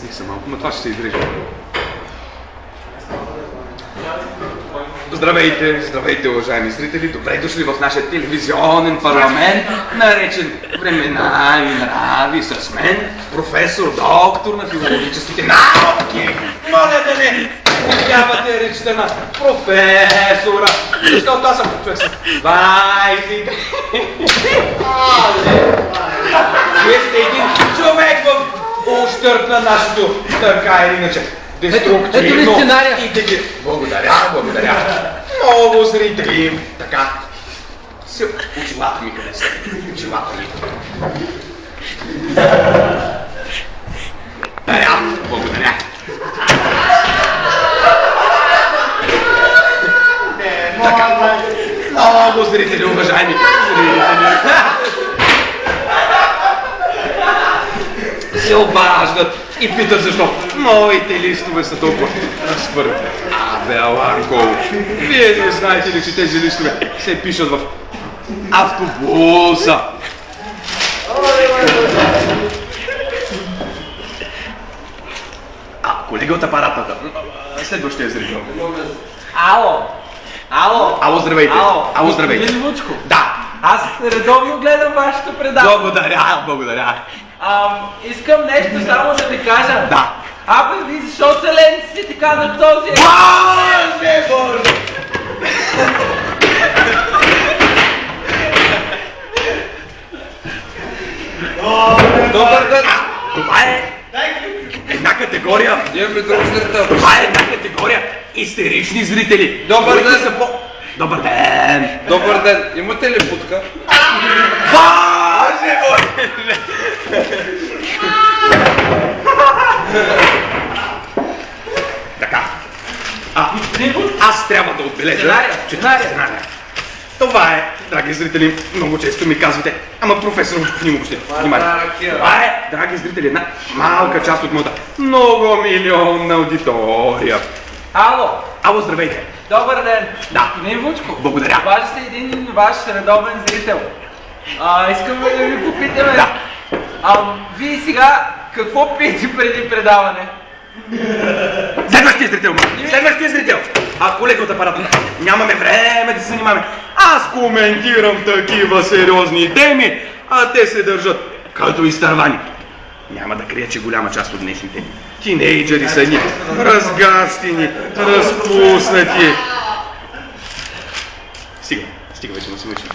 Притесних се малко, но това ще се изрежа. Здравейте, здравейте, уважаеми зрители! Добре дошли в нашия телевизионен парламент, наречен Времена и нрави, с мен, професор, доктор на филологическите науки. Моля да не подявате речта на професора, защото аз съм професор. Вайте! Вие сте един човек в ущърб на нашето, така или иначе, деструктивно. Благодаря. Много зрители. Така. Очилата ми хареса. Очилата ми. Благодаря. Така. Много зрители, уважаеми зрители. Се обаждат и питат защо моите листове са толкова разпърти. Абе, Аланко, вие не знаете ли, че тези листове се пишат в автобуса? Колега от апаратната, следващия зрител. Ало, здравейте. Ало, здравейте. Господин Вучков. Да. Аз редовно гледам вашето предаване. Благодаря. Искам нещо само да ви кажа. Да. Абе, ви защо са ленците така на този? Боже! Добър ден. Това е една категория. Това е една категория истерични зрители. Добър които ден. са Добър ден. Добър ден. Имате ли будка? Боже мой! Така. Аз трябва да отбележа, че сценария. Това е, драги зрители, много често ми казвате, ама професор Вучков, не му обръщайте внимание. Това е, драги зрители, една малка част от моята многомилионна аудитория. Ало, здравейте. Добър ден. Да. Господин Вучков. Благодаря. Обажда се един ваш редовен зрител. Искаме да ви попитаме. Да. Вие сега какво пиете преди предаване? Следващия зрител! Колега от апарата, нямаме време да се занимаваме. Аз коментирам такива сериозни теми, а те се държат като изтървани. Няма да крия, че голяма част от днешните тинейджери са ни разгастени, разпуснати. Стига вече, не се мъчим.